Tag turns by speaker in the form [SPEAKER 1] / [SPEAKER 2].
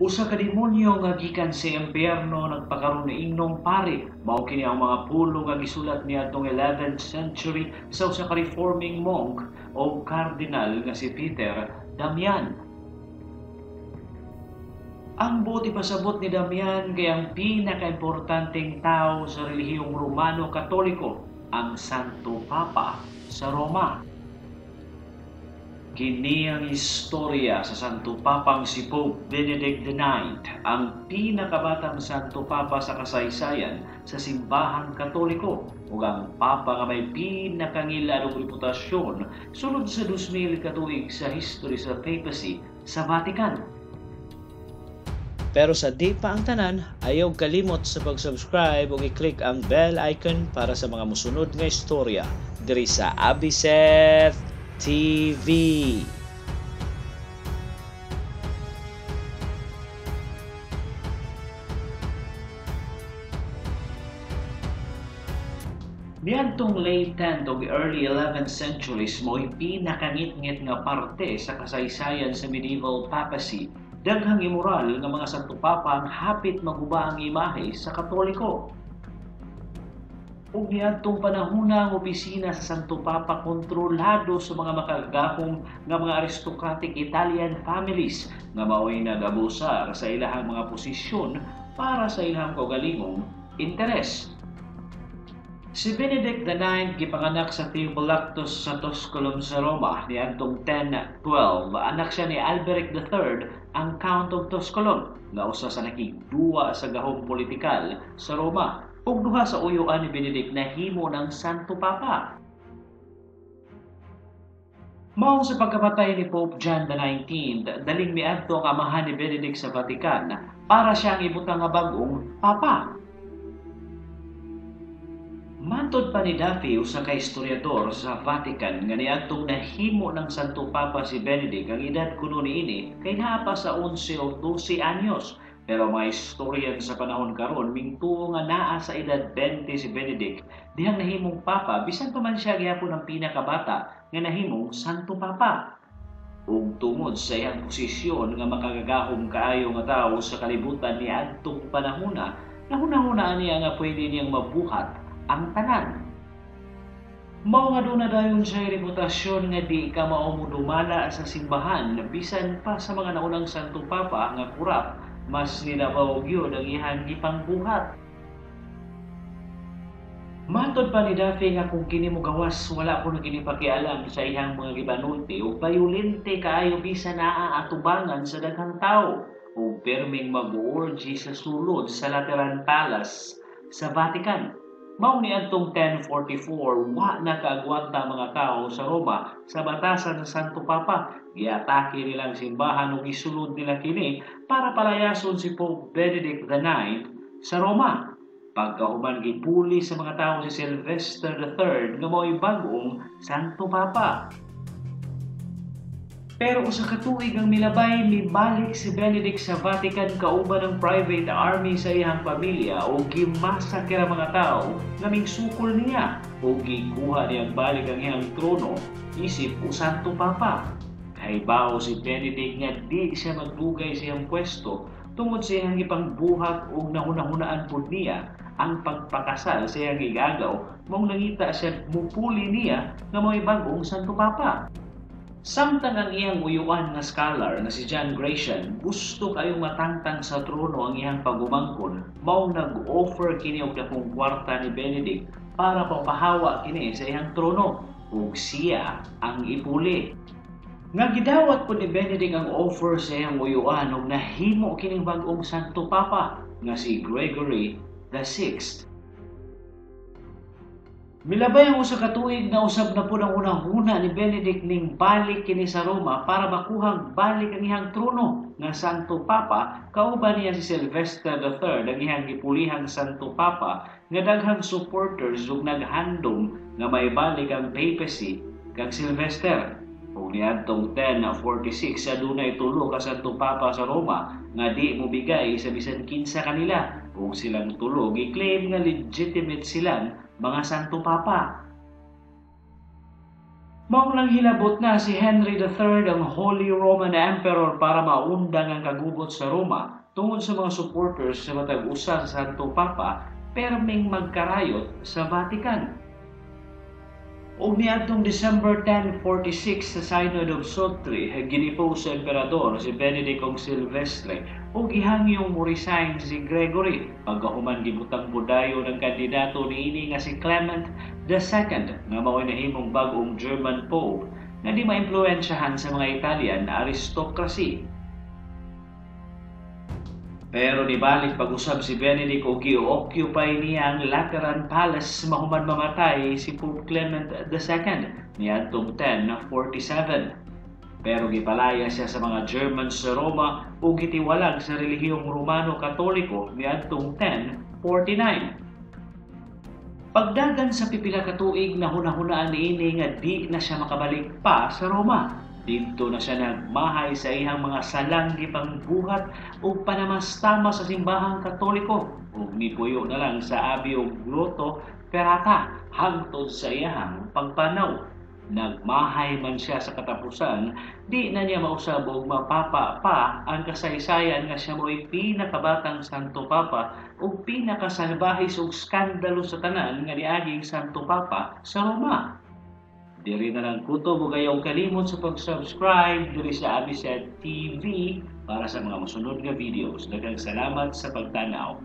[SPEAKER 1] Usa ka demonyo nga gikan sa impyerno nagpakaroon ni Ingnong Pari. Mao kini ang mga pulo nga gisulat niadtong 11th century sa usa ka reforming monk o cardinal nga si Peter Damian. Ang buti pasabot ni Damian kay ang pinakaimportanteng tao sa relihiyong Romano-Katoliko, ang Santo Papa sa Roma. Kini ang istorya sa Santo Papang si Pope Benedict IX, ang pinakabatang Santo Papa sa kasaysayan sa simbahang Katoliko ug ang Papa nga may pinakangiladong reputasyon sulod sa 2000 ka tuig sa history sa papacy sa Vatican. Pero sa di pa ang tanan, ayaw kalimot sa pag-subscribe ug i-click ang bell icon para sa mga musunod nga istorya diri sa Abiseth TV. Niadtong late 10th ug early 11th centuries mo'y pinakangit-ngit nga parte sa kasaysayan sa medieval papacy. Daghang immoral nga mga Santo Papa ang hapit maguba ang imahe sa Katoliko. Ug niadtong panahona ang opisina sa Santo Papa kontrolado sa mga makagahong nga mga aristocratic Italian families nga mao'y nagabusar sa ilahang mga posisyon para sa ilahang kaugalingong interes. Si Benedict IX gipanganak sa Theophylactus sa Tusculum sa Roma niadtong 1012. Anak siya ni Alberic III, ang Count of Tusculum, nga usa sa nakigduwa sa gahom politikal sa Roma ug duha sa uyuan ni Benedict na himo ng Santo Papa. Mao sa pagkamatay ni Pope John XIX, daling miadto ang amahan ni Benedict sa Vatican para siyang ibutang nga bag-ong Papa. Matod pa ni Duffy, usa ka historiador sa Vatican, nga niadtong nahimo ng Santo Papa si Benedict, ang edad kuno niini kay naa pa sa 11 o 12 anyos. Pero mga historian sa panahon karon mingtuo nga naa sa edad 20 si Benedict dihang nahimong Papa, bisan pa man siya gyapon ang pinakabata nga nahimong Santo Papa. Ug tungod sa iyang posisyon nga makagagahom kaayo nga tawo sa kalibutan niadtong panahona, nahuna-hunaan niya nga pwede niyang mabuhat ang tanan. Mao nga doon na dayon sa reputasyon nga di ka maumudumala sa simbahan bisan pa sa mga naunang Santo Papa nga kurap, mas ninabaw gyud ang iyang gipangbuhat. Matod pa ni Duffy nga kung kini mo gawas wala ko na ginipakialam sa iyang mga gibanulti ug bayolente kaayo bisan naa atubangan sa daghang tawo ug perming mag-orgy sa sulod sa Lateran Palace sa Vatican. Mao niadtong 1044, wa na kaagwanta mga tao sa Roma sa batasan sa Santo Papa. Giatake nilang simbahan ug isulod nila kini para palayason si Pope Benedict IX sa Roma. Pagkahuman gipuli sa mga tao si Sylvester III nga mao'y bag-ong Santo Papa. Pero usa ka tuig ang milabay, mibalik si Benedict sa Vatican kauban ng private army sa iyang pamilya o gimasakir ang mga tao nga mingsukol niya o gikuha niyang balik ang iyang trono isip o Santo Papa. Kahibaw si Benedict nga di siya magdugay sa iyang pwesto tungod sa iyang ipangbuhat o nahuna-hunaan po niya ang pagpakasal sa iyang igagaw, mong nangita siya mupuli niya nga may bagong Santo Papa. Samtang ang iyang uyuan na scholar na si John Gratian gusto kayong matangtang sa trono ang iyang pagumangkon, mao nag-offer kini og dakong kwarta ni Benedict para papahawa kini sa iyang trono ug siya ang ipuli. Nga gidawat po ni Benedict ang offer sa iyang uyuan ug nahimo kining bag-ong Santo Papa nga si Gregory VI. Milabay ang usa ka tuig na usab na po ng unang-una ni Benedict ning balik kini sa Roma para makuhang balik ang iyang trono nga Santo Papa, kauban niya si Sylvester III, ang iyang gipulihang Santo Papa nga daghang supporters ug naghandom nga may balik ang papacy kag Sylvester. Ug niadtong 1046 adunay tulo ka Santo Papa sa Roma nga di mo bigay sa bisan kinsa kanila ug silang tulo gi-claim nga legitimate silang mga Santo Papa. Maong lang hilabot na si Henry III ang Holy Roman Emperor para maundang ang kagubot sa Roma tungod sa mga supporters sa matag usa sa Santo Papa perming magkarayot sa Vatican. Og niadtong December 1046 sa Synod of Sotri, ginipos sa emperador si Benedict og Silvestre ug gihangyong mo-resign si Gregory pagkahuman gibutang budayo ng kandidato niini nga si Clement II nga mao'y nahimong bag-ong German Pope na di maimpluwensyahan sa mga Italian na aristokrasi. Pero nibalik pag-usab si Benedict o gi-occupy niya ang Lateran Palace mahuman mamatay si Pope Clement II niadtong 1047. Pero gipalaya siya sa mga Germans sa Roma o gitiwalag sa relihiyong Romano-Katoliko niadtong 1049. Pagdagan sa pipila ka tuig na hunahunaan niini nga di na siya makabalik pa sa Roma. Dito na siya nagmahay sa iyang mga salanggi pangbuhat o panamastama sa simbahang Katoliko o nipuyo na lang sa abi o Grotto Ferrata hangtod sa iyang pagpanaw. Nagmahay man siya sa katapusan, di na niya mausab og mapapa pa ang kasaysayan nga siya mo'y pinakabatang Santo Papa o pinakasalbahis og skandalo sa tanan nga niaging Santo Papa sa Roma. Diri na lang kuto mo gayong kalimot sa pag-subscribe diri sa Abisad TV para sa mga masunod nga videos. Daghang salamat sa pagtanaw.